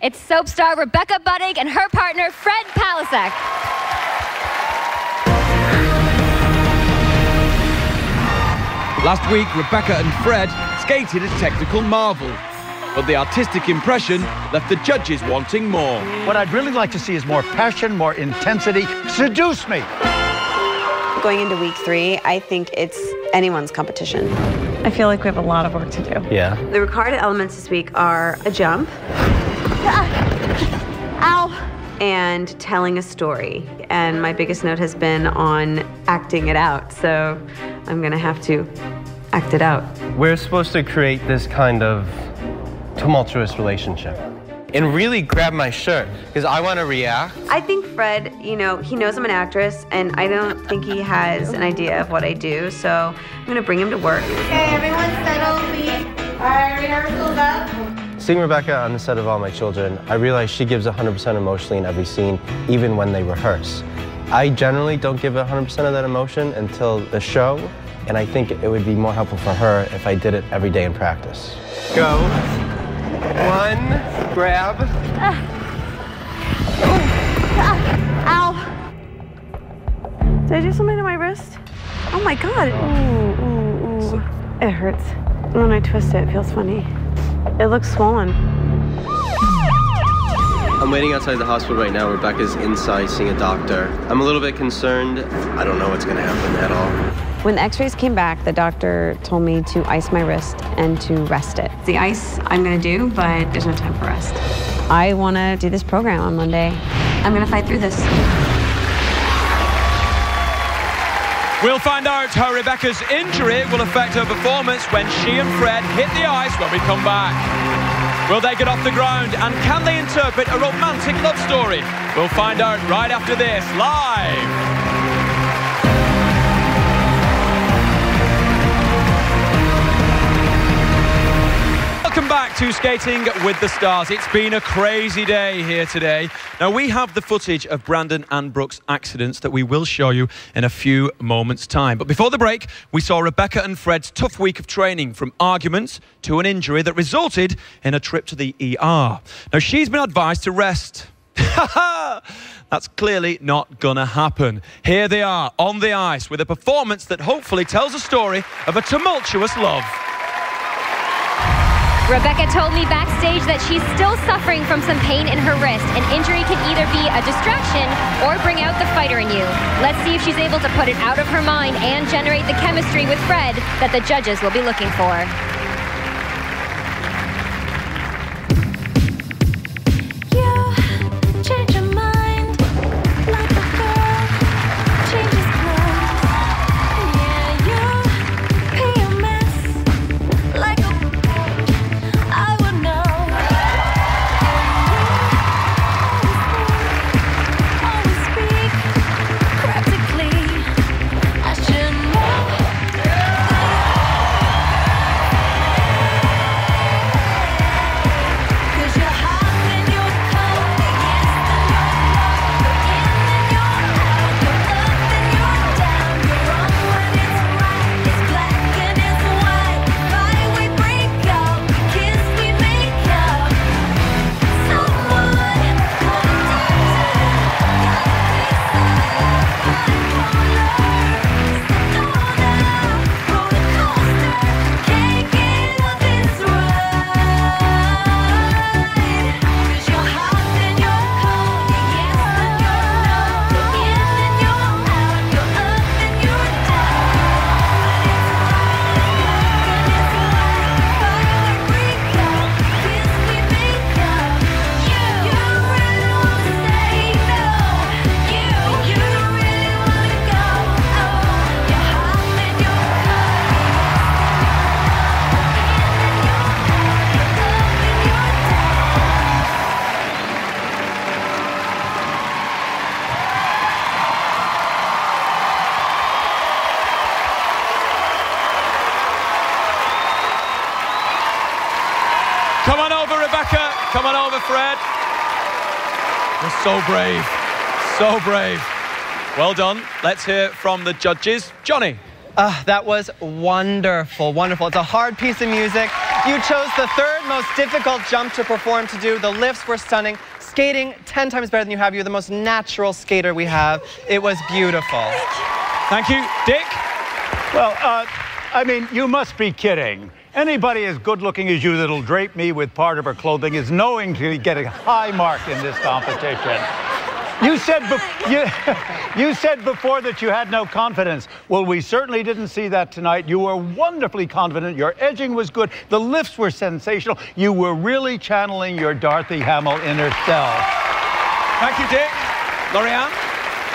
It's soap star Rebecca Budig and her partner Fred Palasek. Last week, Rebecca and Fred skated a technical marvel, but the artistic impression left the judges wanting more. What I'd really like to see is more passion, more intensity. Seduce me! Going into week 3, I think it's anyone's competition. I feel like we have a lot of work to do. Yeah. The required elements this week are a jump, Ow! and telling a story. And my biggest note has been on acting it out, so I'm gonna have to act it out. We're supposed to create this kind of tumultuous relationship and really grab my shirt because I want to react. I think Fred, you know, he knows I'm an actress, and I don't think he has an idea of what I do, so I'm gonna bring him to work. Okay, everyone settle, please. All right, rehearsal's up. Seeing Rebecca on the set of All My Children, I realized she gives 100% emotionally in every scene, even when they rehearse. I generally don't give 100% of that emotion until the show, and I think it would be more helpful for her if I did it every day in practice. Go. 1, grab. Ow! Did I do something to my wrist? Oh my God! Ooh. It hurts. When I twist it, it feels funny. It looks swollen. I'm waiting outside the hospital right now. Rebecca's inside seeing a doctor. I'm a little bit concerned. I don't know what's going to happen at all. When the x-rays came back, the doctor told me to ice my wrist and to rest it. The ice I'm gonna do, but there's no time for rest. I wanna do this program on Monday. I'm gonna fight through this. We'll find out how Rebecca's injury will affect her performance when she and Fred hit the ice when we come back. Will they get off the ground, and can they interpret a romantic love story? We'll find out right after this, live. Welcome back to Skating with the Stars. It's been a crazy day here today. Now, we have the footage of Brandon and Brooke's accidents that we will show you in a few moments' time. But before the break, we saw Rebecca and Fred's tough week of training, from arguments to an injury that resulted in a trip to the ER. Now, she's been advised to rest. That's clearly not gonna happen. Here they are on the ice with a performance that hopefully tells a story of a tumultuous love. Rebecca told me backstage that she's still suffering from some pain in her wrist. An injury can either be a distraction or bring out the fighter in you. Let's see if she's able to put it out of her mind and generate the chemistry with Fred that the judges will be looking for. Come on over, Rebecca. Come on over, Fred. You're so brave. So brave. Well done. Let's hear from the judges. Johnny. That was wonderful, wonderful. It's a hard piece of music. You chose the third most difficult jump to perform to do. The lifts were stunning. Skating 10 times better than you have. You're the most natural skater we have. It was beautiful. Thank you. Dick? Well, I mean, you must be kidding. Anybody as good looking as you that'll drape me with part of her clothing is knowing to get a high mark in this competition. You said before that you had no confidence. Well, we certainly didn't see that tonight. You were wonderfully confident. Your edging was good. The lifts were sensational. You were really channeling your Dorothy Hamill inner self. Thank you, Dick. Lori-Ann?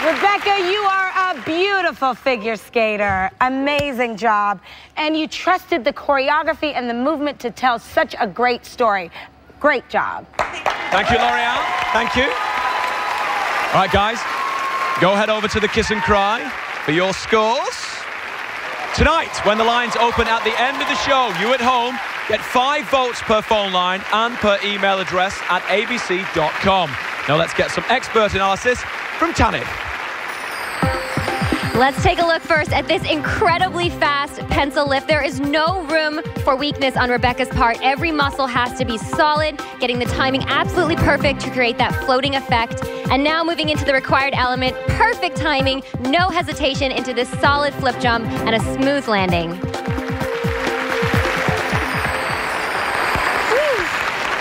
Rebecca, you are a beautiful figure skater. Amazing job. And you trusted the choreography and the movement to tell such a great story. Great job. Thank you, Lori-Ann. Thank you. All right, guys, go head over to the Kiss and Cry for your scores. Tonight, when the lines open at the end of the show, you at home get 5 votes per phone line and per email address at abc.com. Now let's get some expert analysis from Tanith. Let's take a look first at this incredibly fast pencil lift. There is no room for weakness on Rebecca's part. Every muscle has to be solid, getting the timing absolutely perfect to create that floating effect. And now moving into the required element, perfect timing, no hesitation into this solid flip jump and a smooth landing.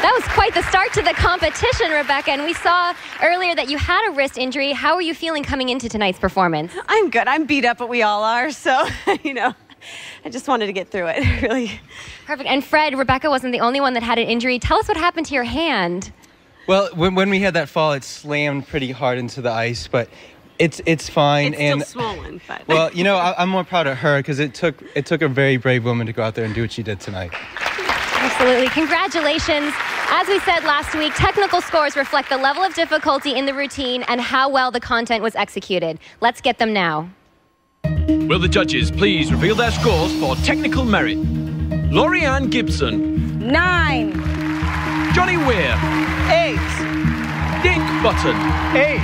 That was quite the start to the competition, Rebecca, and we saw earlier that you had a wrist injury. How are you feeling coming into tonight's performance? I'm good. I'm beat up, but we all are, so, you know, I just wanted to get through it, really. Perfect. And Fred, Rebecca wasn't the only one that had an injury. Tell us what happened to your hand. Well, when we had that fall, it slammed pretty hard into the ice, but it's fine. It's still swollen, but... Well, you know, I'm more proud of her because it took a very brave woman to go out there and do what she did tonight. Absolutely. Congratulations. As we said last week, technical scores reflect the level of difficulty in the routine and how well the content was executed. Let's get them now. Will the judges please reveal their scores for technical merit? Lori-Ann Gibson. 9. Johnny Weir. 8. Dick Button. 8.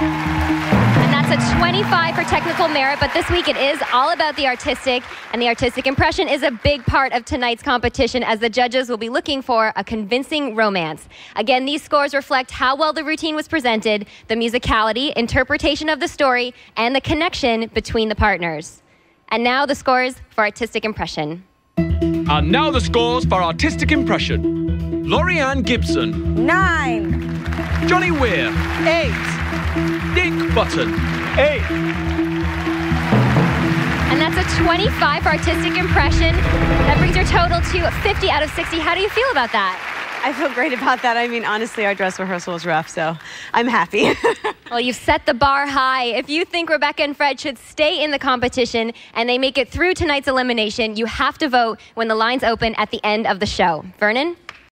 And that's a 25 for technical merit, but this week it is all about the artistic, and the artistic impression is a big part of tonight's competition as the judges will be looking for a convincing romance. Again, these scores reflect how well the routine was presented, the musicality, interpretation of the story, and the connection between the partners. And now the scores for artistic impression. And now the scores for artistic impression. Lori-Ann Gibson. 9. Johnny Weir. 8. Dick Button. 8. And that's a 25 for artistic impression. That brings your total to 50 out of 60. How do you feel about that? I feel great about that. I mean, honestly, our dress rehearsal was rough, so I'm happy. Well, you've set the bar high. If you think Rebecca and Fred should stay in the competition and they make it through tonight's elimination, you have to vote when the lines open at the end of the show. Vernon?